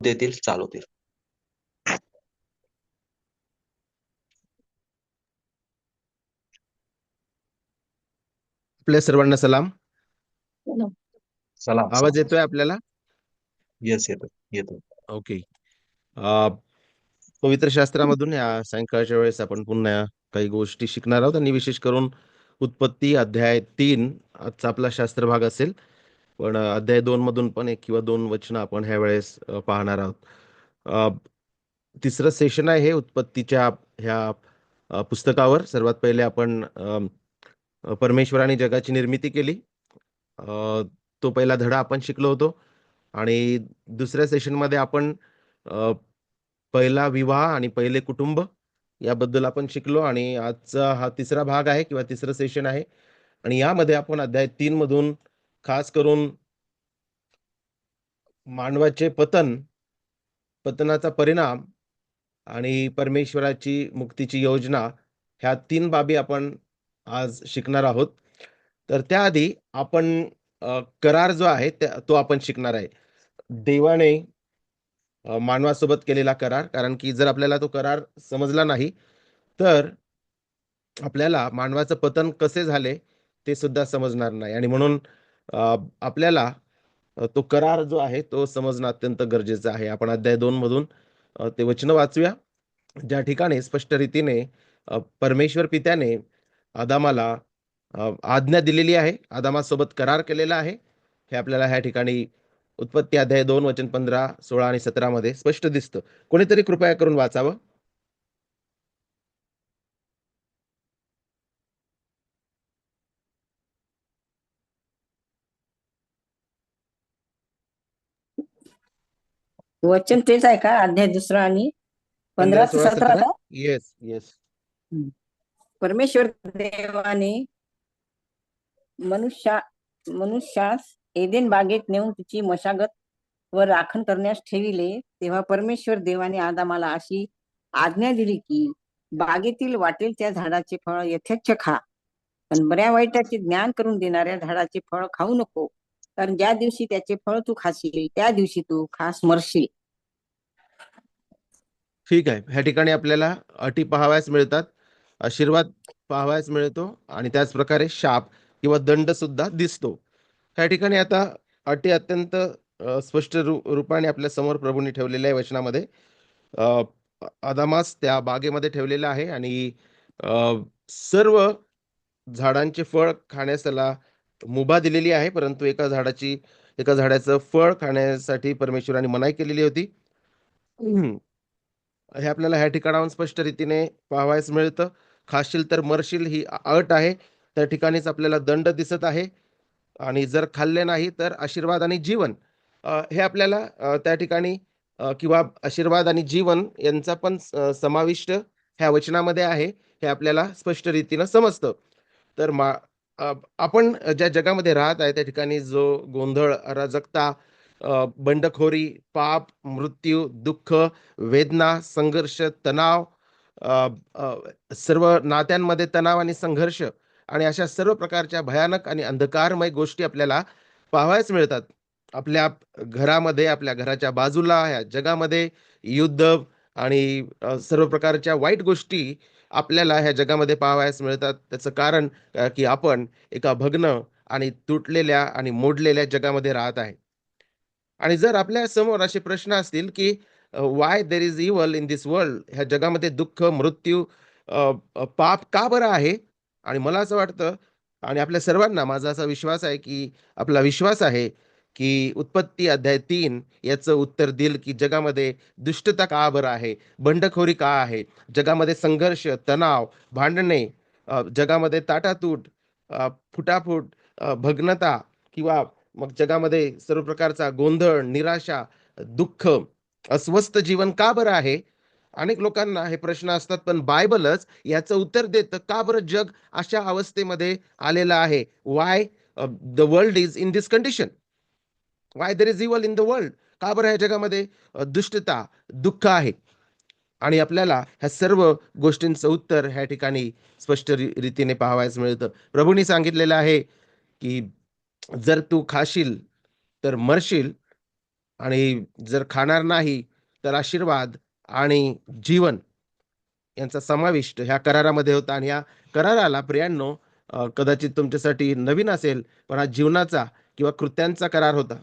देतील, चालवतील. आपल्या सर्वांना सलाम. सलाम आवाज सलाम. येतोय आपल्याला? येस, येतो येतो. ओके. पवित्र शास्त्रामधून या सायंकाळच्या वेळेस आपण पुन्हा काही गोष्टी शिकणार आहोत आणि विशेष करून उत्पत्ती अध्याय 3 आजचा आपला शास्त्र भाग असेल. पण अध्याय 2 मधून पण एक किंवा दोन वचनं आपण ह्या वेळेस पाहणार आहोत. अ, तिसरं सेशन आहे हे उत्पत्तीच्या ह्या पुस्तकावर. सर्वात पहिले आपण परमेश्वराने जगाची निर्मिती केली. तो पहिला धडा आपण शिकलो होतो. आणि दुसऱ्या सेशनमध्ये आपण अ, पहिला विवाह आणि पहिले कुटुंब याबद्दल आपण शिकलो. आणि आजचा हा तिसरा भाग आहे किंवा तिसरं सेशन आहे. आणि यामध्ये आपण अध्याय 3 मधून खास करून मानवाचे पतनाचा परिणाम आणि परमेश्वराची मुक्तीची योजना, ह्या 3 बाबी आपण आज शिकणार आहोत. तर त्याआधी आपण करार जो आहे तो आपण शिकणार आहे. देवाने मानवासोबत केलेला करार. कारण की जर आपल्याला तो करार समजला नाही, तर आपल्याला मानवाचं पतन कसे झाले ते सुद्धा समजणार नाही. आणि म्हणून आपल्याला तो करार जो आहे तो समजणं अत्यंत गरजेचं आहे. आपण अध्याय 2 मधून ते वचन वाचूया, ज्या ठिकाणी स्पष्ट रीतीने परमेश्वर पित्याने आदामाला आज्ञा दिलेली आहे, आदामासोबत करार केलेला आहे. हे आपल्याला ह्या ठिकाणी उत्पत्ती अध्याय 2 वचन 15, 16 आणि 17 मध्ये स्पष्ट दिसतं. कोणीतरी कृपया करून वाचावं. वचन तेच आहे का? अध्याय दुसरा आणि 15, 15 ते 16, 17 17. का? Yes yes. परमेश्वर देवाने मनुष्यास एदेन बागेत नेऊन तिची मशागत व राखण करण्यास ठेविले. तेव्हा परमेश्वर देवाने आदामाला अशी आज्ञा दिली की बागेतील वाटेल त्या झाडाचे फळ यथेच्छ खा, पण बऱ्या वाईटाचे ज्ञान करून देणाऱ्या झाडाचे फळ खाऊ नको, कारण ज्या दिवशी त्याचे फळ तू खाशील त्या दिवशी तू खास मरशील. ठीक आहे. ह्या ठिकाणी आपल्याला अटी पाहावयास मिळतात, आशीर्वाद पाहावयास मिळतो आणि त्याच प्रकारे शाप किंवा दंड सुद्धा दिसतो. ह्या ठिकाणी आता अटी अत्यंत स्पष्ट रूपाने आपल्या समोर प्रभूंनी ठेवलेल्या आहे वचनामध्ये. अ, आदामास त्या बागेमध्ये ठेवलेला आहे आणि सर्व झाडांचे फळ खाण्यास त्याला मुभा दिलेली आहे. परंतु एका झाडाचं फळ खाण्यासाठी परमेश्वराने मनाई केलेली होती. हे आपल्याला ह्या ठिकाणाहून स्पष्ट रीतीने पाहावयास मिळतं. खाशील तर मरशील ही अट आहे. त्या ठिकाणीच आपल्याला दंड दिसत आहे. आणि जर खाल्ले नाही तर आशीर्वाद आणि जीवन, हे आपल्याला त्या ठिकाणी किंवा आशीर्वाद आणि जीवन यांचा पण समाविष्ट ह्या वचनामध्ये आहे. हे आपल्याला स्पष्ट रीतीनं समजतं. तर आपण ज्या जगामध्ये राहत आहे त्या ठिकाणी जो गोंधळ, अराजकता, बंडखोरी, पाप, मृत्यू, दुःख, वेदना, संघर्ष, तणाव, अ, अ, सर्व नात्यांमध्ये तणाव आणि संघर्ष आणि अशा सर्व प्रकारच्या भयानक आणि अंधकारमय गोष्टी आपल्याला पाहावयास मिळतात. आपल्या घरामध्ये, आपल्या घराच्या बाजूला, ह्या जगामध्ये युद्ध आणि सर्व प्रकारच्या वाईट गोष्टी आपल्याला ह्या जगामध्ये पाहावयास मिळतात. त्याचं कारण की आपण एका भग्न आणि तुटलेल्या आणि मोडलेल्या जगामध्ये राहत आहे. आणि जर आपल्या समोर असे प्रश्न असतील की Y there is evil in this world, ह्या जगामध्ये दुःख, मृत्यू, पाप का बरं आहे? आणि मला असं वाटतं आणि आपल्या सर्वांना माझा असा विश्वास आहे की आपला विश्वास आहे की उत्पत्ती अध्याय 3 याचं उत्तर देईल की जगामध्ये दुष्टता का बरं आहे, बंडखोरी का आहे, जगामध्ये संघर्ष, तणाव, भांडणे, जगामध्ये ताटातूट, फुटाफूट, भग्नता किंवा मग जगामध्ये सर्व प्रकारचा गोंधळ, निराशा, दुःख, अस्वस्थ जीवन का बरं आहे? अनेक लोकांना हे प्रश्न असतात, पण बायबलच याचं उत्तर देतं का बरं जग अशा अवस्थेमध्ये आलेलं आहे. Why the world is in this condition, Y there is evil in the world, का बरं ह्या जगामध्ये दुष्टता, दुःख आहे. आणि आपल्याला ह्या सर्व गोष्टींचं उत्तर ह्या ठिकाणी स्पष्ट रीतीने पाहावयास मिळतं. प्रभूंनी सांगितलेलं आहे की जर तू खाशील तर मरशील आणि जर खाणार नाही तर आशीर्वाद आणि जीवन यांचा समाविष्ट ह्या करारामध्ये होता. आणि या कराराला प्रियांनो, कदाचित तुमच्यासाठी नवीन असेल, पण हा जीवनाचा किंवा कृत्यांचा करार होता.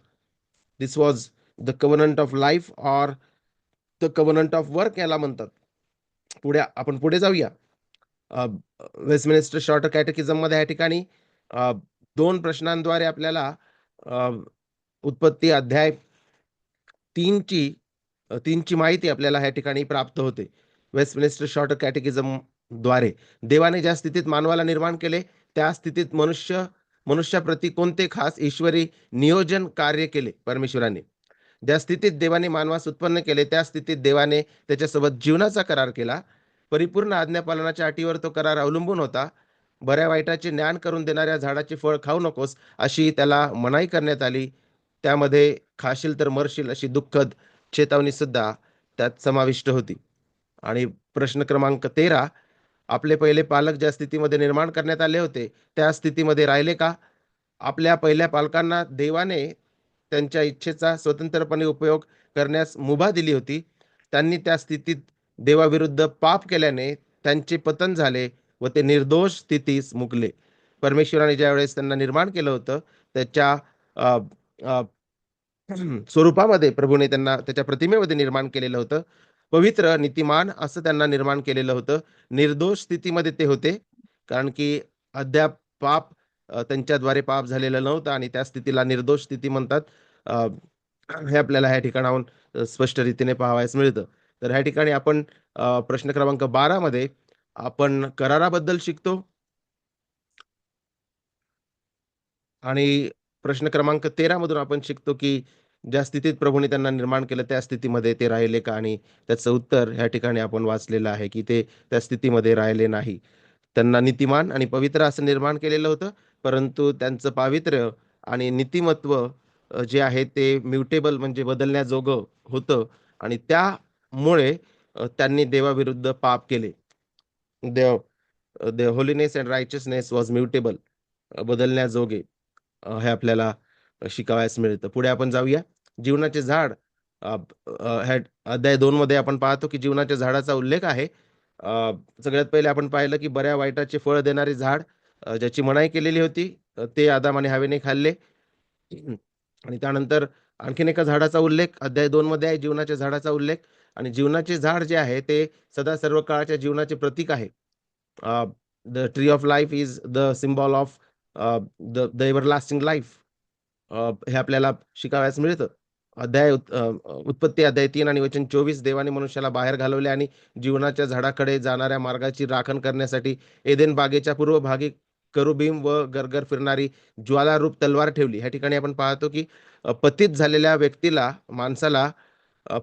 This was the covenant of life or the covenant of work याला म्हणतात. आपण पुढे जाऊया. वेस्टमिनिस्टर शॉर्टर कॅटेकिझम मध्ये या ठिकाणी अ, 2 प्रश्नांद्वारे आपल्याला अ, उत्पत्ती अध्याय 3ची माहिती आपल्याला ह्या ठिकाणी प्राप्त होते. वेस्टमिनिस्टर शॉर्टर कॅटेकिझम द्वारे देवाने ज्या स्थितीत मानवाला निर्माण केले, त्या स्थितीत मनुष्याप्रती कोणते खास ईश्वरी नियोजन कार्य केले परमेश्वराने. ज्या स्थितीत देवाने मानवास उत्पन्न केले, त्या स्थितीत देवाने त्याच्यासोबत जीवनाचा करार केला. परिपूर्ण आज्ञापालनाच्या अटीवर तो करार अवलंबून होता. बऱ्या वाईटाचे ज्ञान करून देणाऱ्या झाडाचे फळ खाऊ नकोस, अशी त्याला मनाई करण्यात आली. त्यामध्ये खाशील तर मरशील अशी दुःखद चेतावणी सुद्धा त्यात समाविष्ट होती. आणि प्रश्न क्रमांक 13, आपले पहिले पालक ज्या स्थितीमध्ये निर्माण करण्यात आले होते, त्या स्थितीमध्ये राहिले का? आपल्या पहिल्या पालकांना देवाने त्यांच्या इच्छेचा स्वतंत्रपणे उपयोग करण्यास मुभा दिली होती. त्यांनी त्या स्थितीत देवाविरुद्ध पाप केल्याने त्यांचे पतन झाले व ते निर्दोष स्थितीस मुकले. परमेश्वराने ज्यावेळेस त्यांना निर्माण केलं होतं, त्याच्या अ, अ, स्वरूपामध्ये प्रभूने त्यांना त्याच्या प्रतिमेमध्ये निर्माण केलेलं होतं. पवित्र, नीतिमान असं त्यांना निर्माण केलेलं होतं. निर्दोष स्थितीमध्ये ते होते, कारण की अद्याप त्यांच्याद्वारे पाप झालेलं नव्हतं आणि त्या स्थितीला निर्दोष स्थिती म्हणतात. अ, हे आपल्याला ह्या ठिकाणाहून स्पष्ट रीतीने पाहावयास मिळतं. तर ह्या ठिकाणी आपण प्रश्न क्रमांक 12 मध्ये आपण कराराबद्दल शिकतो. आणि प्रश्न क्रमांक 13 मधून आपण शिकतो, की ज्या स्थितीत प्रभूने त्यांना निर्माण केलं, त्या स्थितीमध्ये ते राहिले का? आणि त्याचं उत्तर ह्या ठिकाणी आपण वाचलेलं आहे, की ते त्या स्थितीमध्ये राहिले नाही. त्यांना नीतिमान आणि पवित्र असं निर्माण केलेलं होतं, परंतु त्यांचं पावित्र्य आणि नीतिमत्व जे आहे ते म्युटेबल म्हणजे बदलण्याजोगं होतं. आणि त्यामुळे त्यांनी देवाविरुद्ध पाप केले. देव the holiness and रायचसनेस was mutable, बदलण्याजोगे. हे आपल्याला शिकावयास मिळतं. पुढे आपण जाऊया. जीवनाचे झाड, अ, ह्या अध्याय 2 मध्ये आपण पाहतो, की जीवनाच्या झाडाचा उल्लेख आहे. सगळ्यात पहिले आपण पाहिलं, की बऱ्या वाईटाचे फळ देणारे झाड, ज्याची मनाई केलेली होती, ते आदाम आणि हवेने खाल्ले. आणि त्यानंतर आणखीन एका झाडाचा उल्लेख अध्याय 2 मध्ये आहे, जीवनाच्या झाडाचा उल्लेख. आणि जीवनाचे झाड जे आहे ते सदा सर्व काळाच्या जीवनाचे प्रतीक आहे. The tree of life is the symbol of the everlasting life. हे आपल्याला शिकावयास मिळतं. उत्पत्ती अध्याय 3 आणि वचन 24, देवाने मनुष्याला बाहेर घालवले आणि जीवनाच्या झाडाकडे जाणाऱ्या मार्गाची राखण करण्यासाठी एदेन बागेच्या पूर्व भागी करुबीम व गरगर फिरणारी ज्वालारूप तलवार ठेवली. ह्या ठिकाणी आपण पाहतो, की पतित झालेल्या व्यक्तीला, माणसाला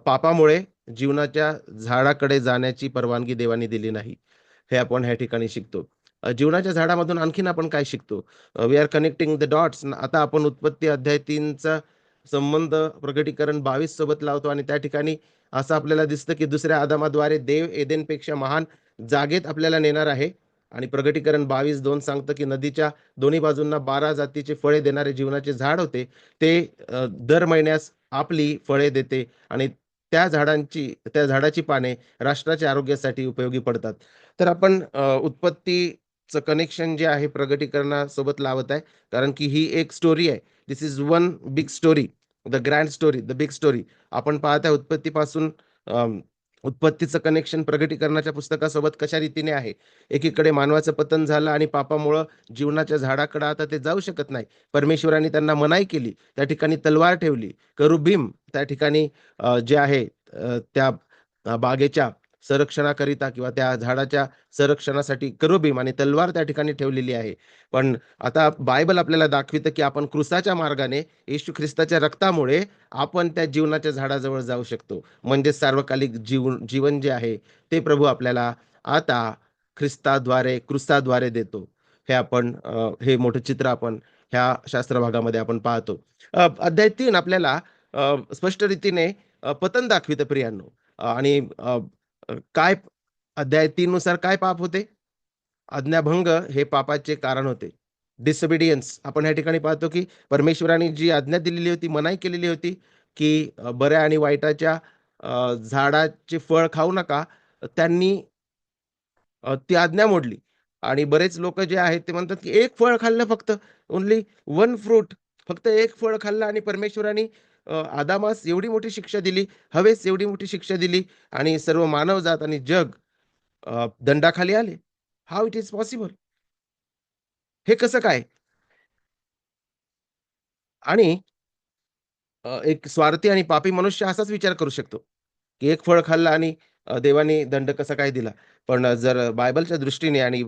पापामुळे जीवनाच्या झाडाकडे जाण्याची परवानगी देवाने दिली नाही. हे आपण ह्या ठिकाणी शिकतो. जीवनाच्या झाडामधून आणखीन आपण काय शिकतो? We are connecting the dots. आता आपण उत्पत्ती अध्याय 3चा संबंध प्रकटीकरण 22 सोबत लावतो आणि त्या ठिकाणी असं आपल्याला दिसतं, की दुसऱ्या आदामाद्वारे देव एदेनपेक्षा महान जागेत आपल्याला नेणार आहे. आणि प्रकटीकरण 22:2 सांगतं, की नदीच्या दोन्ही बाजूंना 12 जातीचे फळे देणारे जीवनाचे झाड होते. ते दर महिन्यास आपली फळे देते आणि त्या झाडाची पाने राष्ट्राच्या आरोग्यासाठी उपयोगी पडतात. तर आपण उत्पत्तीचं कनेक्शन जे आहे प्रगटीकरणासोबत लावत आहे. कारण की ही एक स्टोरी आहे. This is one big story, the grand story, the big story. आपण पाहत आहे उत्पत्तीपासून उत्पत्तीचं कनेक्शन प्रगटीकरणाच्या पुस्तकासोबत कशा रीतीने आहे. एकीकडे मानवाचं पतन झालं आणि पापामुळं जीवनाच्या झाडाकडे आता ते जाऊ शकत नाही. परमेश्वराने त्यांना मनाई केली. त्या ठिकाणी तलवार ठेवली. करुबीम त्या ठिकाणी जे आहे त्या बागेच्या संरक्षणाकरिता किंवा त्या झाडाच्या संरक्षणासाठी करुबीम आणि तलवार त्या ठिकाणी ठेवलेली आहे. पण आता बायबल आपल्याला दाखवितं, की आपण क्रूसाच्या मार्गाने येशू ख्रिस्ताच्या रक्तामुळे आपण त्या जीवनाच्या झाडाजवळ जाऊ शकतो. म्हणजे सार्वकालिक जीवन जे आहे ते प्रभू आपल्याला आता ख्रिस्ताद्वारे, क्रूसाद्वारे देतो. हे मोठं चित्र आपण ह्या शास्त्र भागामध्ये आपण पाहतो. अध्याय 3 आपल्याला स्पष्ट रीतीने पतन दाखवितं प्रियांनो. आणि काय अध्याय 3 नुसार काय पाप होते? आज्ञाभंग हे पापाचे कारण होते. डिसोबिडियन्स आपण ह्या ठिकाणी पाहतो, की परमेश्वराने जी आज्ञा दिलेली होती, मनाई केलेली होती, की बऱ्या आणि वाईटाच्या झाडाचे फळ खाऊ नका. त्यांनी ती आज्ञा मोडली. आणि बरेच लोकं जे आहेत ते म्हणतात, की एक फळ खाल्लं फक्त, ओन्ली वन फ्रूट, फक्त एक फळ खाल्लं आणि परमेश्वराने आदामास एवढी मोठी शिक्षा दिली, हवेस एवढी मोठी शिक्षा दिली आणि सर्व मानवजात आणि जग दंडाखाली आले. How it is possible? हे कसं काय? आणि एक स्वार्थी आणि पापी मनुष्य असाच विचार करू शकतो, की एक फळ खाल्लं आणि देवाने दंड कसा काय दिला? पण जर बायबलच्या दृष्टीने आणि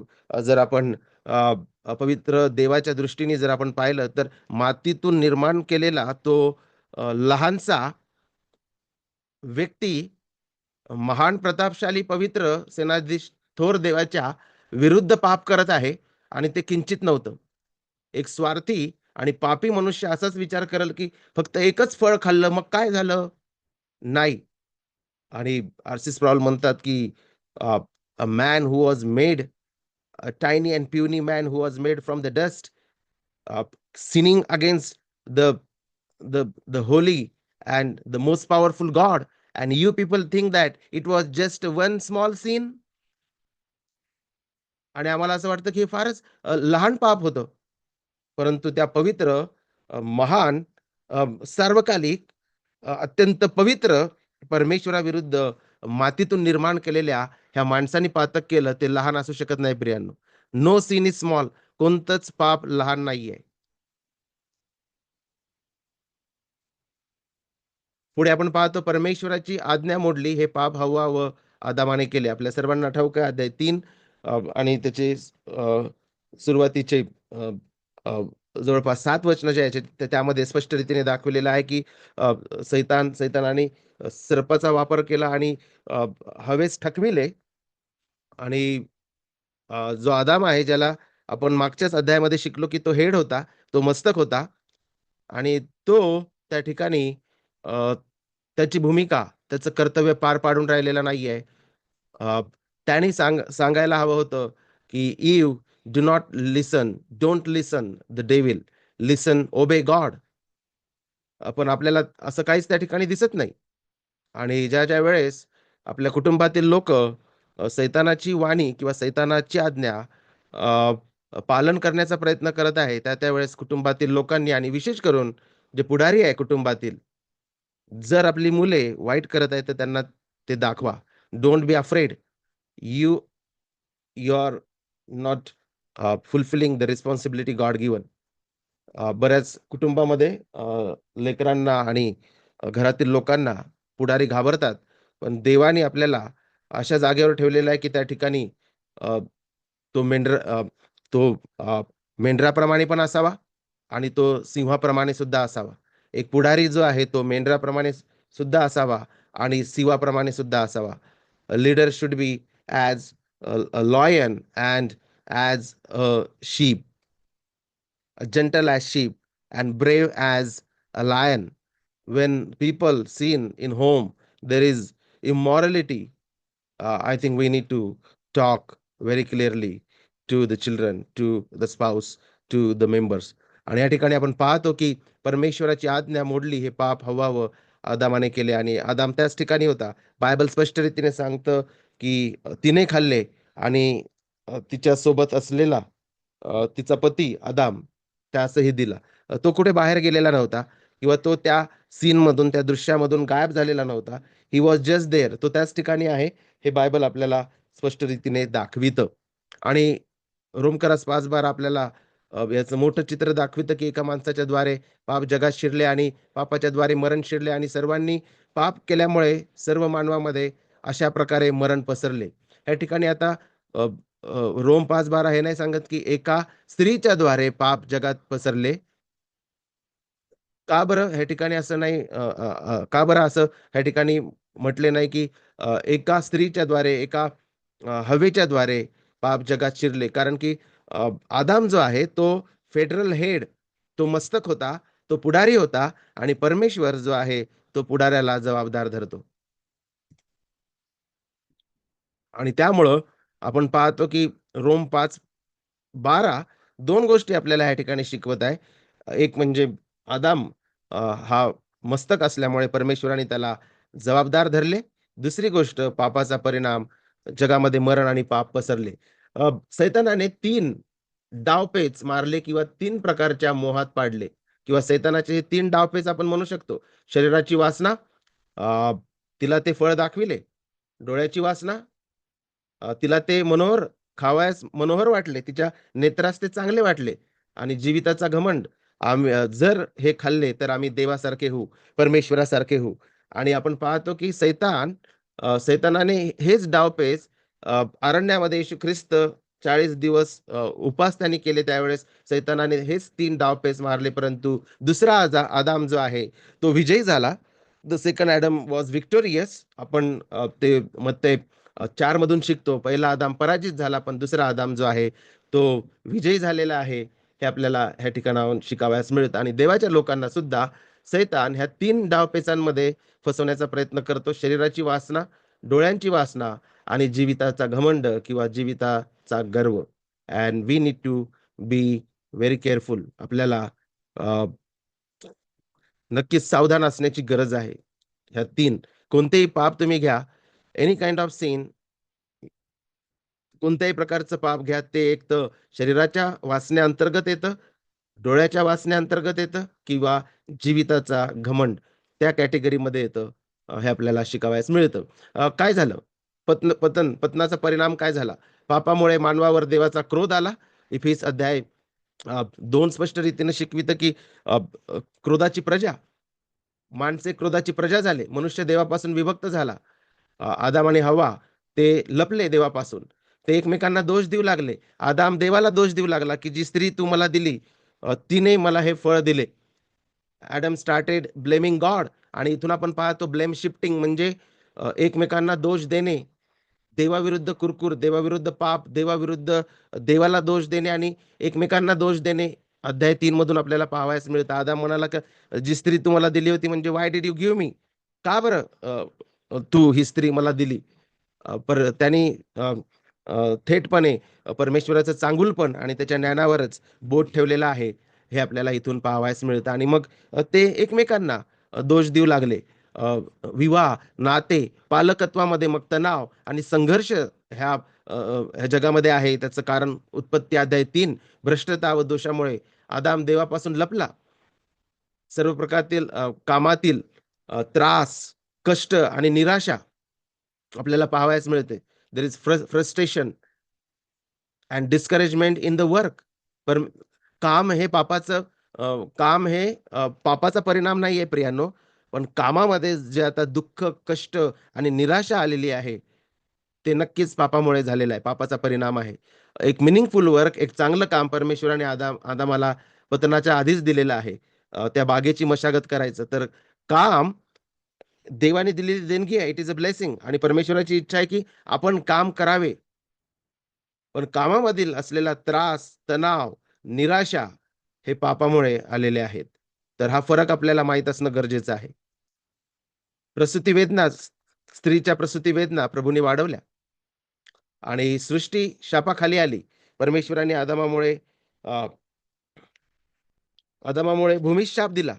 जर आपण अ, पवित्र देवाच्या दृष्टीने जर आपण पाहिलं, तर मातीतून निर्माण केलेला तो लहानसा व्यक्ती महान प्रतापशाली पवित्र सेनाधीश थोर देवाच्या विरुद्ध पाप करत आहे आणि ते किंचित नव्हतं. एक स्वार्थी आणि पापी मनुष्य असाच विचार करेल, की फक्त एकच फळ खाल्लं मग काय झालं? नाही. आणि आर.सी. स्प्रॉल म्हणतात, की a man who was made a tiny and puny man who was made from the dust, uh, sinning against the the holy and the most powerful God, and you people think that it was just one small sin. आणि आम्हाला असं वाटतं, की हे फारच लहान पाप होतं. परंतु त्या पवित्र महान सार्वकालिक अत्यंत पवित्र परमेश्वराविरुद्ध मातीतून निर्माण केलेल्या ह्या माणसाने पातक केलं, ते लहान असू शकत नाही प्रियांनो. No sin is small. कोणतंच पाप लहान नाहीये. पुढे आपण पाहतो परमेश्वराची आज्ञा मोडली हे पाप हव्वा व आदामाने केले. आपल्या सर्वांना ठाऊक आहे अध्याय 3 आणि त्याचे सुरुवातीचे अ, अ, जवळपास 7 वचनं जे आहेत त्यामध्ये स्पष्ट रीतीने दाखवलेलं आहे, की सैतानाने सर्पाचा वापर केला आणि अ, हवेस ठकविले आणि जो आदाम आहे ज्याला आपण मागच्याच अध्यायामध्ये शिकलो, की तो हेड होता, तो मस्तक होता आणि तो त्या ठिकाणी अ, त्याची भूमिका, त्याचं कर्तव्य पार पाडून राहिलेला नाहीये. अ, त्याने सांगायला हवं होतं, की "Eve, do not listen, don't listen the devil, listen, obey God." पण आपल्याला असं काहीच त्या ठिकाणी दिसत नाही. आणि ज्या वेळेस आपल्या कुटुंबातील लोकं सैतानाची वाणी किंवा सैतानाची आज्ञा पालन करण्याचा प्रयत्न करत आहे, त्यावेळेस कुटुंबातील लोकांनी आणि विशेष करून जे पुढारी आहे कुटुंबातील, जर आपली मुले वाईट करत आहेत, तर त्यांना ते दाखवा. Don't be afraid. You you are not fulfilling the responsibility God given. बऱ्याच कुटुंबामध्ये लेकरांना आणि घरातील लोकांना पुढारी घाबरतात. पण देवाने आपल्याला अशा जागेवर ठेवलेलं आहे, की त्या ठिकाणी अ, तो तो मेंढराप्रमाणे पण असावा आणि तो सिंहाप्रमाणे सुद्धा असावा. एक पुढारी जो आहे तो मेंढराप्रमाणे सुद्धा असावा आणि सिंहाप्रमाणे सुद्धा असावा. A leader should be as a lion and as a sheep, gentle as sheep and brave as a lion. When people seen in home there is immorality, I think we need to talk very clearly to the children, to the spouse, to the members. आणि या ठिकाणी आपण पाहतो की परमेश्वराची आज्ञा मोडली हे पाप हव्वा व आदामाने केले आणि आदाम त्याच ठिकाणी होता. बायबल स्पष्ट रीतीने सांगतं की तिने खाल्ले आणि तिच्यासोबत असलेला तिचा पती आदाम त्यासही दिला. तो कुठे बाहेर गेलेला नव्हता किंवा तो त्या सीनमधून, त्या दृश्यामधून गायब झालेला नव्हता. He was just there. तो त्याच ठिकाणी आहे, हे बायबल आपल्याला स्पष्ट रीतीने दाखवितं. आणि रोमकरास 5:12 आपल्याला याचं मोठं चित्र दाखवितं, की एका माणसाच्या द्वारे पाप जगात शिरले आणि पापाच्या द्वारे मरण शिरले आणि सर्वांनी पाप केल्यामुळे सर्व मानवामध्ये अशा प्रकारे मरण पसरले. या ठिकाणी आता अ, रोम 5:12 हे नाही सांगत, की एका स्त्रीच्या द्वारे पाप जगात पसरले. का बरं ह्या ठिकाणी असं नाही का बरं असं ह्या ठिकाणी म्हटले नाही, की एका स्त्रीच्याद्वारे, एका हवेच्याद्वारे पाप जगात शिरले? कारण की आदाम जो आहे तो फेडरल हेड, तो मस्तक होता, तो पुढारी होता आणि परमेश्वर जो आहे तो पुढाऱ्याला जबाबदार धरतो. आणि त्यामुळं आपण पाहतो, की रोम 5:12 2 गोष्टी आपल्याला या ठिकाणी शिकवत आहे. एक म्हणजे आदाम हा मस्तक असल्यामुळे परमेश्वराने त्याला जबाबदार धरले. दुसरी गोष्ट, पापाचा परिणाम जगामध्ये मरण आणि पाप पसरले. सैतानाने 3 डावपेच मारले किंवा 3 प्रकारच्या मोहात पाडले किंवा सैतानाचे हे 3 डावपेच आपण म्हणू शकतो. शरीराची वासना, अ, तिला ते फळ दाखविले. डोळ्याची वासना, तिला ते खावयास मनोहर वाटले. तिच्या नेत्रास ते चांगले वाटले. आणि जीविताचा घमंड, जर हे खाल्ले तर आम्ही देवासारखे होऊ, परमेश्वरासारखे होऊ. आणि आपण पाहतो की सैतानाने हेच डावपेच अरण्यामध्ये येशू ख्रिस्त 40 दिवस उपास त्यांनी केले. त्यावेळेस सैतानाने हेच 3 डावपेच मारले. परंतु दुसरा आदाम जो आहे तो विजयी झाला. The second Adam was victorious. आपण ते मत्ते 4 मधून शिकतो. पहिला आदाम पराजित झाला, पण दुसरा आदाम जो आहे तो विजयी झालेला आहे. हे आपल्याला ह्या ठिकाणाहून शिकावयास मिळतं. आणि देवाच्या लोकांना सुद्धा सैतान ह्या 3 डावपेचांमध्ये फसवण्याचा प्रयत्न करतो. शरीराची वासना, डोळ्यांची वासना आणि जीविताचा घमंड किंवा जीविताचा गर्व. And we need to be very careful. आपल्याला अ, नक्कीच सावधान असण्याची गरज आहे. ह्या 3 कोणतेही पाप तुम्ही घ्या, एनी काइंड ऑफ सिन, कोणत्याही प्रकारचं पाप घ्या, ते एक तर शरीराच्या वासनेअंतर्गत येतं, डोळ्याच्या वासनेअंतर्गत येतं किंवा जीविताचा घमंड त्या कॅटेगरीमध्ये येतं. हे आपल्याला शिकावयास मिळतं. काय झालं? पतनाचा परिणाम काय झाला? पापामुळे मानवावर देवाचा क्रोध आला. इफिस अध्याय 2 स्पष्ट रीतीने शिकवितं की अ, अ, क्रोधाची प्रजा, माणसे क्रोधाची प्रजा झाले. मनुष्य देवापासून विभक्त झाला. आदाम आणि हव्वा ते लपले देवापासून. ते एकमेकांना दोष देऊ लागले. आदाम देवाला दोष देऊ लागला, की जी स्त्री तू मला दिली, तिने मला हे फळ दिले. Adam started blaming God. आणि इथून आपण पाहतो ब्लेम शिफ्टिंग म्हणजे एकमेकांना दोष देणे. देवाविरुद्ध कुरकुर, देवाविरुद्ध पाप, देवाविरुद्ध देवाला दोष देणे आणि एकमेकांना दोष देणे. अध्याय 3 मधून आपल्याला पाहावयास मिळतं. आदाम म्हणाला, की जी स्त्री तू मला दिली होती, म्हणजे व्हाय डिड यू गिव्ह मी? का बरं तू ही स्त्री मला दिली? त्यांनी थेटपणे परमेश्वराचं चांगुलपण आणि त्याच्या ज्ञानावरच बोट ठेवलेलं आहे. हे आपल्याला इथून पाहावयास मिळतं. आणि मग ते एकमेकांना दोष देऊ लागले. अ, विवाह, नाते, पालकत्वामध्ये मग तणाव आणि संघर्ष ह्या जगामध्ये आहे. त्याचं कारण उत्पत्ती अध्याय 3, भ्रष्टता व दोषामुळे आदाम देवापासून लपला. सर्व प्रकारतील कामातील त्रास, कष्ट आणि निराशा आपल्याला पाहावयास मिळते. There is frustration and discouragement in the work. पर काम हे पापाचं काम हे पापाचा परिणाम नाहीये प्रियांनो. पण कामामध्ये जे आता दुःख, कष्ट आणि निराशा आलेली आहे, ते नक्कीच पापामुळे झालेलं आहे. पापाचा परिणाम आहे. एक मीनिंगफुल वर्क, एक चांगलं काम परमेश्वराने आदामाला पतनाच्या आधीच दिलेलं आहे. त्या बागेची मशागत करायचं. तर काम देवाने दिलेली देणगी आहे. It is a blessing. आणि परमेश्वराची इच्छा आहे, की आपण काम करावे. पण कामामधील असलेला त्रास, तणाव, निराशा हे पापामुळे आलेले आहेत. तर हा फरक आपल्याला माहीत असणं गरजेचं आहे. प्रसूती वेदना, स्त्रीच्या प्रसूती वेदना प्रभूने वाढवल्या आणि सृष्टी शापाखाली आली. परमेश्वराने आदामामुळे भूमीस शाप दिला.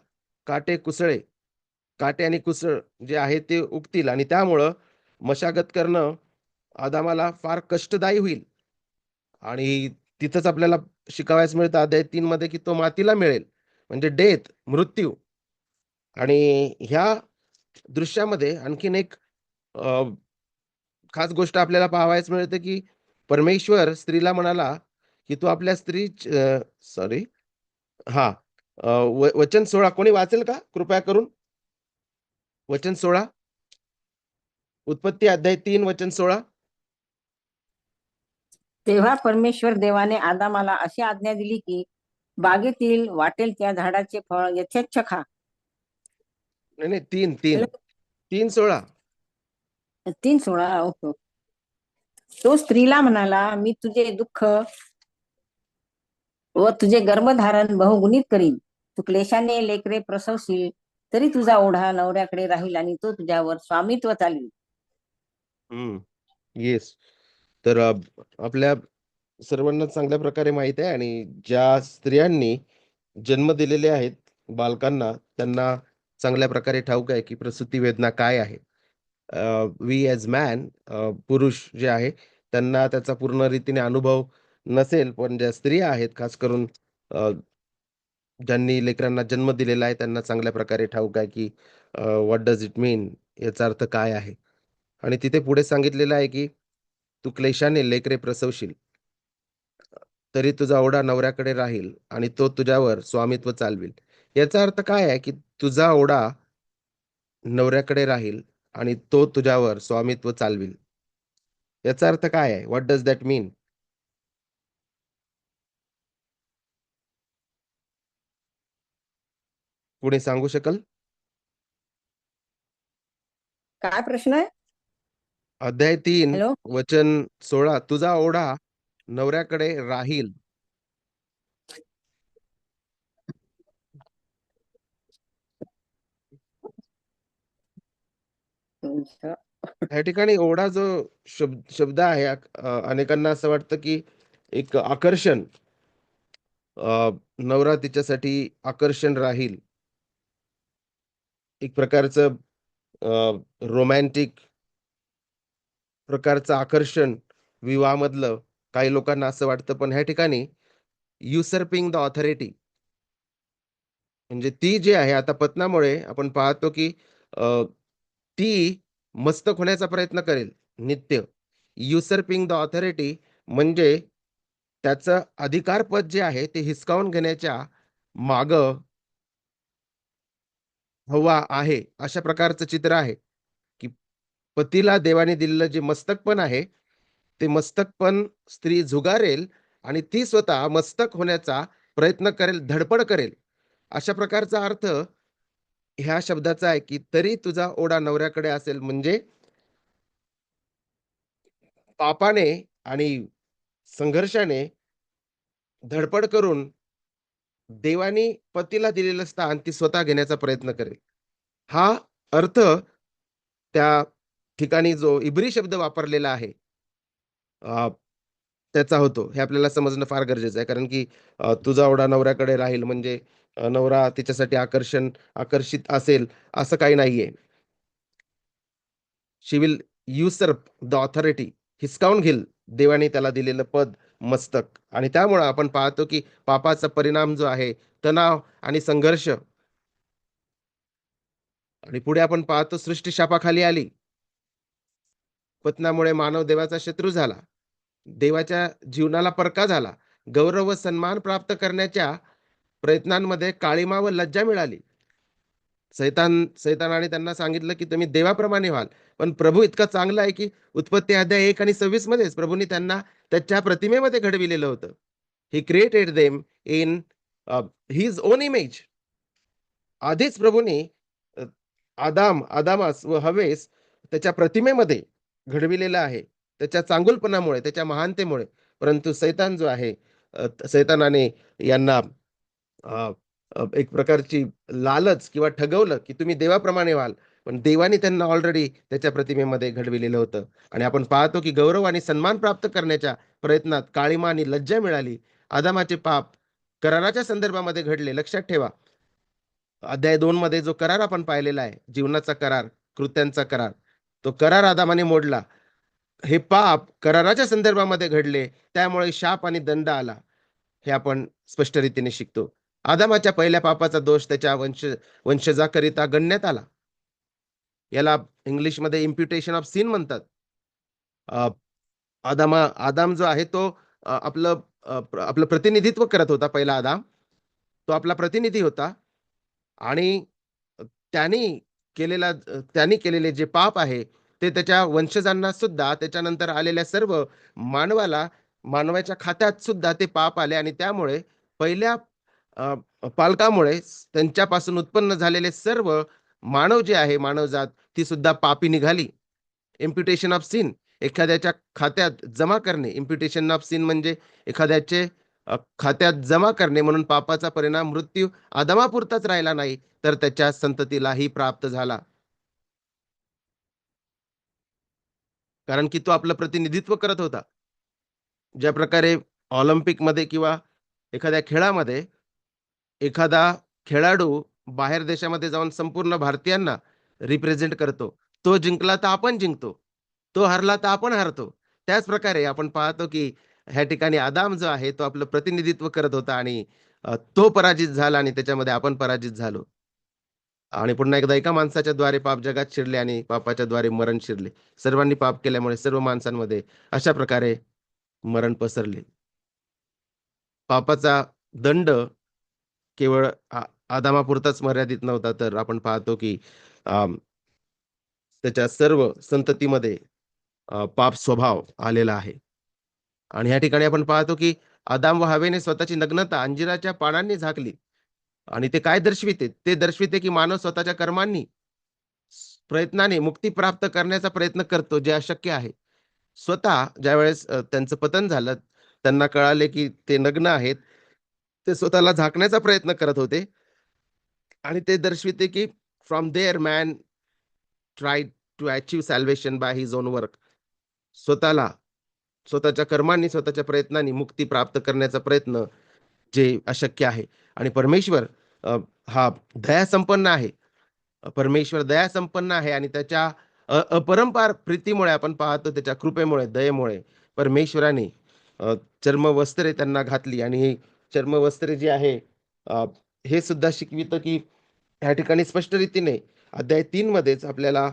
काटे आणि कुसळ जे आहे ते उगतील आणि त्यामुळं मशागत करणं आदामाला फार कष्टदायी होईल. आणि तिथंच आपल्याला शिकावयास मिळतं अध्याय 3 मध्ये, की तो मातीला मिळेल. म्हणजे डेथ, मृत्यू. आणि ह्या दृश्यामध्ये आणखीन एक अ, खास गोष्ट आपल्याला पाहावयास मिळते, की परमेश्वर स्त्रीला म्हणाला, की "तू आपल्या सॉरी हां. वचन 16 कोणी वाचेल का कृपया करून? वचन 16, उत्पत्ती अध्याय 3 वचन 16. तेव्हा परमेश्वर देवाने आदामाला अशी आज्ञा दिली की बागेतील वाटेल त्या झाडाचे फळ यथेच्छ खा. नाही, नाही 3:16. 3:16. ओके. तो स्त्रीला म्हणाला, मी तुझे दुःख व तुझे गर्भधारण बहुगुणित करीन. तू क्लेशाने लेकरे प्रसवशील, तरी तुझा ओढा नवऱ्याकडे राहील आणि तो तुझ्यावर स्वामित्व चालवी. हं. येस. तर आपल्या सर्वांना चांगल्या प्रकारे माहीत आहे. आणि ज्या स्त्रियांनी जन्म दिलेले आहेत बालकांना, त्यांना चांगल्या प्रकारे ठाऊक आहे की प्रसूती वेदना काय आहे. वी ॲज मॅन, पुरुष जे आहे त्यांना त्याचा पूर्ण रीतीने अनुभव नसेल, पण ज्या स्त्रिया आहेत खास करून ज्यांनी लेकरांना जन्म दिलेला आहे त्यांना चांगल्या प्रकारे ठाऊक आहे की व्हॉट डज इट मीन, याचा अर्थ काय आहे. आणि तिथे पुढे सांगितलेलं आहे की तू क्लेशाने लेकरे प्रसवशील, तरी तुझा ओढा नवऱ्याकडे राहील आणि तो तुझ्यावर स्वामित्व चालविल. याचा अर्थ काय आहे की तुझा ओढा नवऱ्याकडे राहील आणि तो तुझ्यावर स्वामित्व चालविल. याचा अर्थ काय आहे? व्हॉट डज दॅट मीन? कोणी सांगू शकाल? काय प्रश्न आहे? अध्याय 3 हॅलो. वचन 16, तुझा ओढा नवऱ्याकडे राहील. तुमचं या ठिकाणी ओढा जो शब्द आहे, अनेकांना असं वाटतं की एक आकर्षण, नवरा तिच्यासाठी आकर्षण राहील. एक प्रकारचं रोमॅन्टिक प्रकारचं आकर्षण विवाहामधलं काही लोकांना असं वाटतं. पण ह्या ठिकाणी युसर्पिंग द ऑथॉरिटी, म्हणजे ती जी आहे आता पत्नामुळे आपण पाहतो की ती मस्तक होण्याचा प्रयत्न करेल नित्य. युसर्पिंग द ऑथॉरिटी म्हणजे त्याचं अधिकारपद जे आहे ते हिसकावून घेण्याच्या मागं हवा आहे, अशा प्रकारचं चित्र आहे, की पतीला देवाने दिलेलं जे मस्तकपण आहे, ते मस्तकपण स्त्री झुगारेल आणि ती स्वतः मस्तक होण्याचा प्रयत्न करेल, धडपड करेल. अशा प्रकारचा अर्थ ह्या शब्दाचा आहे, की तरी तुझा ओढा नवऱ्याकडे असेल, म्हणजे पापाने आणि संघर्षाने धडपड करून देवाने पतीला दिलेलं स्थान ती स्वतः घेण्याचा प्रयत्न करेल. हा अर्थ त्या ठिकाणी जो इब्री शब्द वापरलेला आहे, अ, त्याचा होतो. हे आपल्याला समजणं फार गरजेचं आहे. कारण की तुझा ओढा नवऱ्याकडे राहील म्हणजे नवरा तिच्यासाठी आकर्षित असेल असं काही नाहीये. शी विल युसर्प द ऑथॉरिटी, हिसकावून घेईल देवाने त्याला दिलेलं पद, मस्तक. आणि त्यामुळं आपण पाहतो की पापाचा परिणाम जो आहे, तणाव आणि संघर्ष. आणि पुढे आपण पाहतो सृष्टी शापाखाली आली. पतनामुळे मानव देवाचा शत्रू झाला. देवाच्या जीवनाला परका झाला. गौरव व सन्मान प्राप्त करण्याच्या प्रयत्नांमध्ये काळिमा व लज्जा मिळाली. सैतानाने त्यांना सांगितलं, की तुम्ही देवाप्रमाणे व्हाल. पण प्रभू इतका चांगला आहे, की उत्पत्ती अध्याय 1 आणि 26 मध्येच प्रभूंनी त्यांना त्याच्या प्रतिमेमध्ये घडविलेलं होतं. He created them in his on image. आधीच प्रभूंनी अ, आदामास व हवेस त्याच्या प्रतिमेमध्ये घडविलेलं आहे. त्याच्या चांगुलपणामुळे, त्याच्या महानतेमुळे. परंतु सैतान जो आहे, सैतानाने यांना अ, एक प्रकारची लालच किंवा ठगवलं, की तुम्ही देवाप्रमाणे व्हाल. पण देवाने त्यांना ऑलरेडी त्याच्या प्रतिमेमध्ये घडविलेलं होतं. आणि आपण पाहतो, की गौरव आणि सन्मान प्राप्त करण्याच्या प्रयत्नात काळिमा आणि लज्जा मिळाली. आदामाचे पाप कराराच्या संदर्भामध्ये घडले. लक्षात ठेवा. अध्याय 2 मध्ये जो करार आपण पाहिलेला आहे, जीवनाचा करार, कृत्यांचा करार, तो करार आदामाने मोडला. हे पाप कराराच्या संदर्भामध्ये घडले, त्यामुळे शाप आणि दंड आला. हे आपण स्पष्ट रीतीने शिकतो. आदामाच्या पहिल्या पापाचा दोष त्याच्या वंशजाकरिता गणण्यात आला. याला इंग्लिशमध्ये इम्प्युटेशन ऑफ सिन म्हणतात. अ, आदाम जो आहे तो आपलं प्रतिनिधित्व करत होता पहिला आदाम. तो आपला प्रतिनिधी होता आणि त्यांनी त्यांनी केलेले जे पाप आहे, ते त्याच्या वंशजांना सुद्धा, त्याच्यानंतर आलेल्या सर्व मानवाला, मानवाच्या खात्यात सुद्धा ते पाप आले आणि त्यामुळे पहिल्या अ, पालकामुळे त्यांच्यापासून उत्पन्न झालेले सर्व मानव जे आहे, मानवजात ती सुद्धा पापी निघाली. इम्प्युटेशन ऑफ सिन, एखाद्याच्या खात्यात जमा करणे. इम्प्युटेशन ऑफ सिन म्हणजे एखाद्याचे खात्यात जमा करणे. म्हणून पापाचा परिणाम मृत्यू आदमापुरताच राहिला नाही, तर त्याच्या संततीलाही प्राप्त झाला. कारण की तो आपलं प्रतिनिधित्व करत होता. ज्या प्रकारे ऑलिम्पिकमध्ये किंवा एखाद्या खेळामध्ये एखादा खेळाडू बाहेर देशामध्ये जाऊन संपूर्ण भारतीयांना रिप्रेझेंट करतो. तो जिंकला तर आपण जिंकतो. तो हरला तर आपण हारतो. त्याच प्रकारे आपण पाहतो, की ह्या ठिकाणी आदाम जो आहे, तो आपलं प्रतिनिधित्व करत होता आणि तो पराजित झाला आणि त्याच्यामध्ये आपण पराजित झालो. आणि पुन्हा एकदा एका माणसाच्या द्वारे पाप जगात शिरले आणि पापाच्या द्वारे मरण शिरले. सर्वांनी पाप केल्यामुळे सर्व माणसांमध्ये अशा प्रकारे मरण पसरले. पापाचा दंड केवळ आदामापुरताच मर्यादित नव्हता, तर आपण पाहतो की अ, त्याच्या सर्व संततीमध्ये पाप स्वभाव आलेला आहे. आणि या ठिकाणी आपण पाहतो की आदाम व हवेने स्वतःची नग्नता अंजिराच्या पानांनी झाकली. आणि ते काय दर्शविते? ते दर्शविते की मानव स्वतःच्या कर्मांनी, प्रयत्नाने मुक्ती प्राप्त करण्याचा प्रयत्न करतो, जे अशक्य आहे. स्वतः ज्यावेळेस त्यांचं पतन झालं, त्यांना कळाले की ते नग्न आहेत. ते स्वतःला झाकण्याचा प्रयत्न करत होते आणि ते दर्शविते की from there man tried to achieve salvation by his own work. स्वतःला, स्वतःच्या कर्मांनी, स्वतःच्या प्रयत्नांनी मुक्ती प्राप्त करण्याचा प्रयत्न जे अशक्य आहे. आणि परमेश्वर हा दयासंपन्न आहे. परमेश्वर दयासंपन्न आहे आणि त्याच्या अपरंपार प्रीतीमुळे आपण पाहतो, त्याच्या कृपेमुळे, दयेमुळे परमेश्वराने अ, चर्मवस्त्रे त्यांना घातली आणि ही चर्मवस्त्रे जी आहे, अ, हे सुद्धा शिकवितं की ह्या ठिकाणी स्पष्ट रीतीने अध्याय 3 मध्येच आपल्याला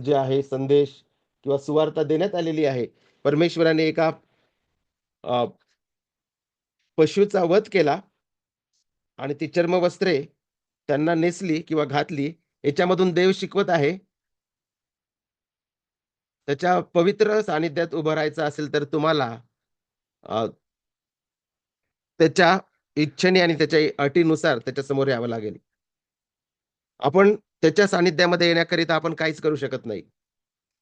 जे आहे संदेश किंवा सुवार्ता देण्यात आलेली आहे. परमेश्वराने एका अ, पशूचा वध केला आणि ती चर्मवस्त्रे त्यांना नेसली किंवा घातली. याच्यामधून देव शिकवत आहे, त्याच्या पवित्र सानिध्यात उभं राहायचं असेल तर तुम्हाला अ, त्याच्या इच्छेने आणि त्याच्या अटीनुसार त्याच्यासमोर यावं लागेल. आपण त्याच्या सानिध्यामध्ये येण्याकरिता आपण काहीच करू शकत नाही.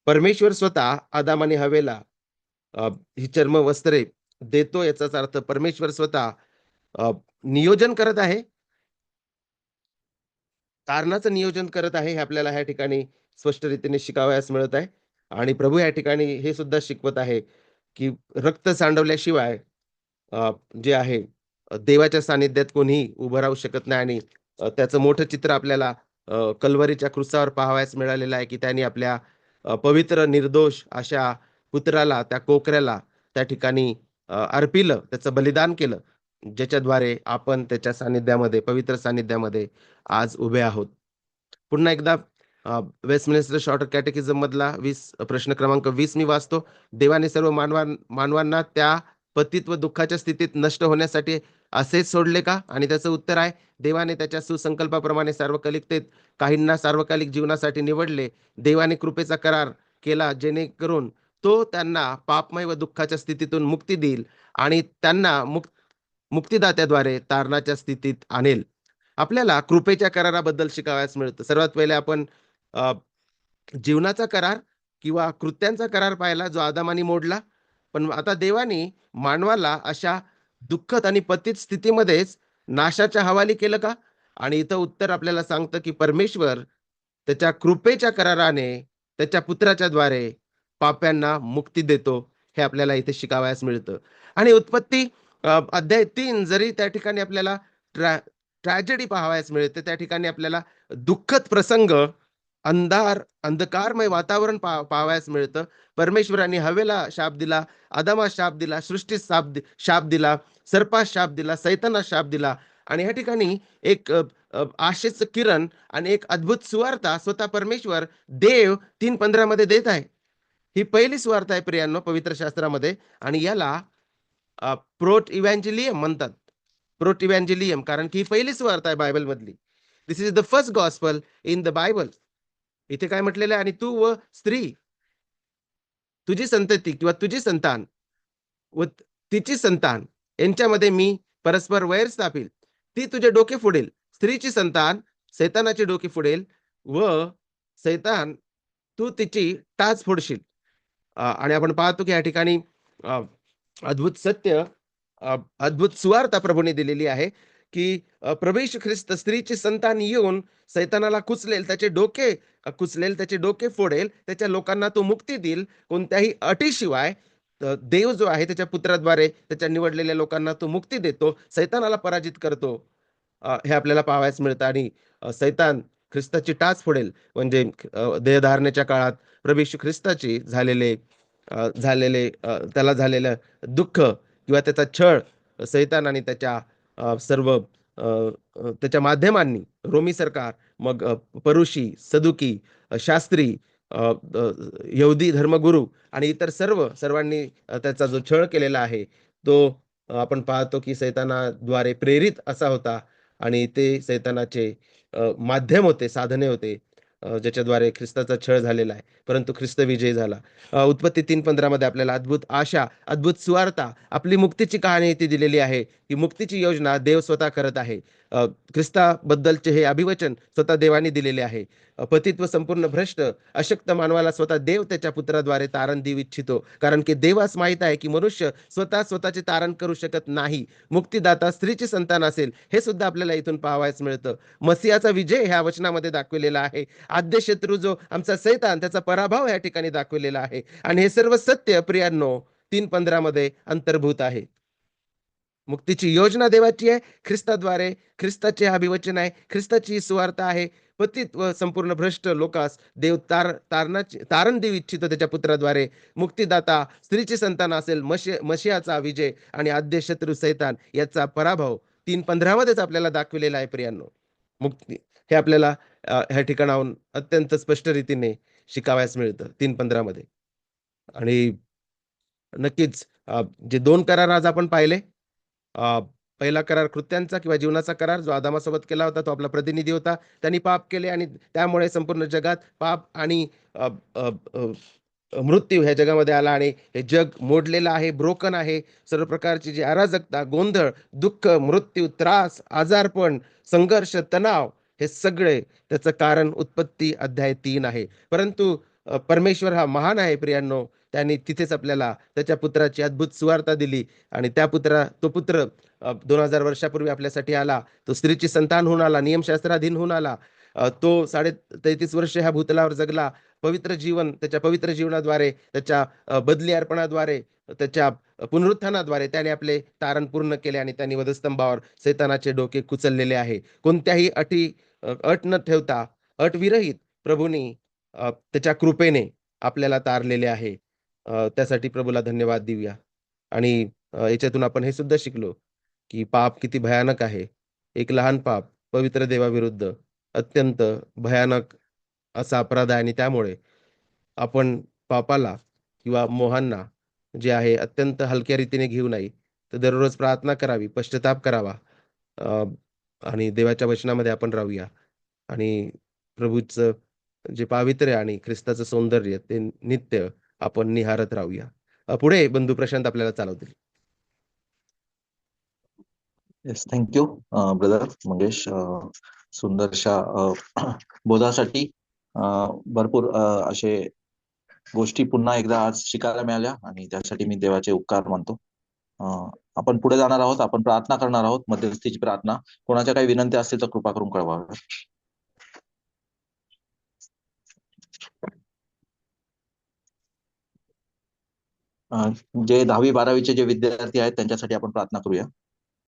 परमेश्वर स्वतः आदाम आणि हवेला ही चर्मवस्त्रे देतो, याचाच अर्थ परमेश्वर स्वतः अ, नियोजन करत आहे, कारणाचं नियोजन करत आहे, हे आपल्याला ह्या ठिकाणी स्पष्ट रीतीने शिकावयास मिळत आहे. आणि प्रभू या ठिकाणी हे सुद्धा शिकवत आहे, की रक्त सांडवल्याशिवाय जे आहे देवाच्या सानिध्यात कोणीही उभं राहू शकत नाही. आणि त्याचं मोठं चित्र आपल्याला कल्व्हरीच्या क्रुसावर पाहावयास मिळालेलं आहे, की त्यांनी आपल्या पवित्र निर्दोष अशा पुत्राला, त्या कोकऱ्याला त्या ठिकाणी अर्पिलं, त्याचं बलिदान केलं, ज्याच्याद्वारे आपण त्याच्या सानिध्यामध्ये, पवित्र सानिध्यामध्ये आज उभे आहोत. पुन्हा एकदा वेस्टमिनिस्टर शॉर्टर कॅटेकिझम मधला 20 प्रश्न क्रमांक 20 मी वाचतो. देवाने सर्व मानवांना त्या पतित्व दुःखाच्या स्थितीत नष्ट होण्यासाठी असेच सोडले का? आणि त्याचं उत्तर आहे, देवाने त्याच्या सुसंकल्पाप्रमाणे सार्वकालिकतेत काहींना सार्वकालिक जीवनासाठी निवडले. देवाने कृपेचा करार केला, जेणेकरून तो त्यांना पापमय व दुःखाच्या स्थितीतून मुक्ती देईल आणि त्यांना मुक्तिदात्याद्वारे तारणाच्या स्थितीत आणेल. आपल्याला कृपेच्या कराराबद्दल शिकावयास मिळतं. सर्वात पहिले आपण अ, जीवनाचा करार किंवा कृत्यांचा करार पाहिला, जो आदामाने मोडला. पण आता देवाने मानवाला अशा दुःखद आणि पतित स्थितीमध्येच नाशाच्या हवाली केलं का? आणि इथं उत्तर आपल्याला सांगतं, की परमेश्वर त्याच्या कृपेच्या कराराने त्याच्या पुत्राच्या द्वारे पाप्यांना मुक्ती देतो. हे आपल्याला इथे शिकावयास मिळतं. आणि उत्पत्ती अध्याय 3 जरी त्या ठिकाणी आपल्याला ट्रॅजेडी पाहावयास मिळते, त्या ठिकाणी आपल्याला दुःखद प्रसंग, अंधकारमय वातावरण पाहावयास मिळतं. परमेश्वराने हवेला शाप दिला, आदामास शाप दिला, सृष्टीस शाप दिला, सर्पास शाप दिला, सैतानास शाप दिला. आणि ह्या ठिकाणी एक आशेचं किरण आणि एक अद्भुत सुवार्ता स्वतः परमेश्वर देव 3:15 मध्ये देत आहे. ही पहिली सुवार्ता आहे प्रियांनो पवित्र शास्त्रामध्ये. आणि याला प्रोट इव्हॅन्जेलियम म्हणतात. प्रोट इव्हॅन्जेलियम, कारण की ही पहिली सुवार्ता आहे बायबलमधली. This is the first gospel in the Bible. इथे काय म्हटलेलं आहे? आणि तू व स्त्री, तुझी संतती किंवा तुझी संतान व तिची संतान यांच्यामध्ये मी परस्पर वैर स्थापील. ती तुझे डोके फोडेल. स्त्रीची संतान सैतानाचे डोके फोडेल व सैतान तू तिची टाच फोडशील. आणि आपण पाहतो की या ठिकाणी अ, अद्भुत सत्य, अद्भुत सुवार्ता प्रभूने दिलेली आहे, की प्रभू येशू ख्रिस्त स्त्रीची संतान येऊन सैतानाला कुचलेल, त्याचे डोके कुचलेल, त्याचे डोके फोडेल, त्याच्या लोकांना तो मुक्ती देईल. कोणत्याही अटीशिवाय देव जो आहे त्याच्या पुत्राद्वारे त्याच्या निवडलेल्या लोकांना तो मुक्ती देतो, सैतानाला पराजित करतो. हे आपल्याला पाहावयास मिळतं. आणि सैतान ख्रिस्ताची टाच फोडेल, म्हणजे देहधारणेच्या काळात प्रभू येशू ख्रिस्ताची त्याला झालेलं दुःख किंवा त्याचा छळ सैतान आणि त्याच्या सर्व त्याच्या माध्यमांनी रोमी सरकार, मग परुशी, सदुकी, शास्त्री, यहुदी धर्मगुरू आणि इतर सर्वांनी त्याचा जो छळ केलेला आहे तो आपण पाहतो की सैतानाद्वारे प्रेरित असा होता आणि ते सैतानाचे माध्यम होते, साधने होते, ज्याच्याद्वारे ख्रिस्ताचा छळ झालेला आहे, परंतु ख्रिस्त विजयी झाला. उत्पत्ती 3:15 मध्ये आपल्याला अद्भुत आशा, अद्भुत सुवार्ता, आपली मुक्तीची कहाणी ती दिलेली आहे की मुक्तीची योजना देव स्वतः करत आहे. ख्रिस्ताबद्दलचे हे अभिवचन स्वतः देवाने दिलेले आहे. पतित्व संपूर्ण भ्रष्ट अशक्त मानवाला स्वतः देव त्याच्या पुत्राद्वारे तारण देऊ इच्छितो, कारण की देवास माहित आहे की मनुष्य स्वतः स्वतःचे तारण करू शकत नाही. मुक्तीदाता स्त्रीची संतान असेल, हे सुद्धा आपल्याला इथून पाहावयास मिळतं. मसियाचा विजय ह्या वचनामध्ये दाखविलेला आहे. आद्य शत्रू जो आमचा सैतान, त्याचा पराभव या ठिकाणी दाखविलेला आहे आणि हे सर्व सत्य प्रियांनो 3:15 मध्ये अंतर्भूत आहे. मुक्तीची योजना देवाची आहे ख्रिस्ताद्वारे. ख्रिस्ताचे अभिवचन आहे, ख्रिस्ताची सुवार्ता आहे. पतित व संपूर्ण भ्रष्ट लोकास देव तारण देऊ इच्छितो त्याच्या पुत्राद्वारे. मुक्तीदाता स्त्रीची संतान असेल, मशियाचा विजय आणि आद्य शत्रू सैतान याचा पराभव 3:15 मध्येच आपल्याला दाखविलेला आहे प्रियांनो. मुक्ती हे आपल्याला ह्या ठिकाणाहून अत्यंत स्पष्ट रीतीने शिकावयास मिळतं 3:15 मध्ये. आणि नक्कीच जे 2 करार आज आपण पाहिले, अ, पहिला करार कृत्यांचा किंवा जीवनाचा करार जो आदामासोबत केला होता, तो आपला प्रतिनिधी होता. त्यांनी पाप केले आणि त्यामुळे संपूर्ण जगात पाप आणि अ, अ, अ, मृत्यू ह्या जगामध्ये आला आणि हे जग मोडलेलं आहे, ब्रोकन आहे. सर्व प्रकारची जी अराजकता, गोंधळ, दुःख, मृत्यू, त्रास, आजारपण, संघर्ष, तणाव, हे सगळे त्याचं कारण उत्पत्ती अध्याय 3 आहे. परंतु परमेश्वर हा महान आहे प्रियांनो. त्यांनी तिथेच आपल्याला त्याच्या पुत्राची अद्भुत सुवार्ता दिली आणि तो पुत्र 2000 वर्षापूर्वी आपल्यासाठी आला. तो स्त्रीची संतान होऊन आला, नियमशास्त्राधीन होऊन आला. तो 33 वर्ष ह्या भूतलावर जगला. पवित्र जीवन, त्याच्या पवित्र जीवनाद्वारे, त्याच्या बदली अर्पणाद्वारे, त्याच्या पुनरुत्थानाद्वारे त्याने आपले तारण पूर्ण केले आणि त्यांनी वधस्तंभावर सैतानाचे डोके कुचललेले आहे. कोणत्याही अट न ठेवता, अटविरहित प्रभूंनी त्याच्या कृपेने आपल्याला तारलेले आहे. त्यासाठी प्रभूला धन्यवाद देऊया. आणि याच्यातून आपण हे सुद्धा शिकलो की पाप किती भयानक आहे. एक लहान पाप पवित्र देवाविरुद्ध अत्यंत भयानक असा अपराध आहे आणि त्यामुळे आपण पापाला किंवा मोहांना जे आहे अत्यंत हलक्या रीतीने घेऊ नये, तर दररोज प्रार्थना करावी, पश्चाताप करावा, अ, आणि देवाच्या वचनामध्ये आपण राहूया आणि प्रभूचं जे पावित्र्य आणि ख्रिस्ताचं सौंदर्य ते नित्य आपण निहारत राहूया. पुढे बंधू प्रशांत आपल्याला चालवतील. येस, थँक्यू ब्रदर मंगेश, सुंदरशा बोधासाठी. भरपूर असे गोष्टी पुन्हा एकदा आज शिकायला मिळाल्या आणि त्यासाठी मी देवाचे उपकार मानतो. आपण पुढे जाणार आहोत, आपण प्रार्थना करणार आहोत, मध्यस्थीची प्रार्थना. कोणाच्या काही विनंती असतील तर कृपा करून कळवाव्या. जे 10वी 12वीचे जे विद्यार्थी आहेत त्यांच्यासाठी आपण प्रार्थना करूया.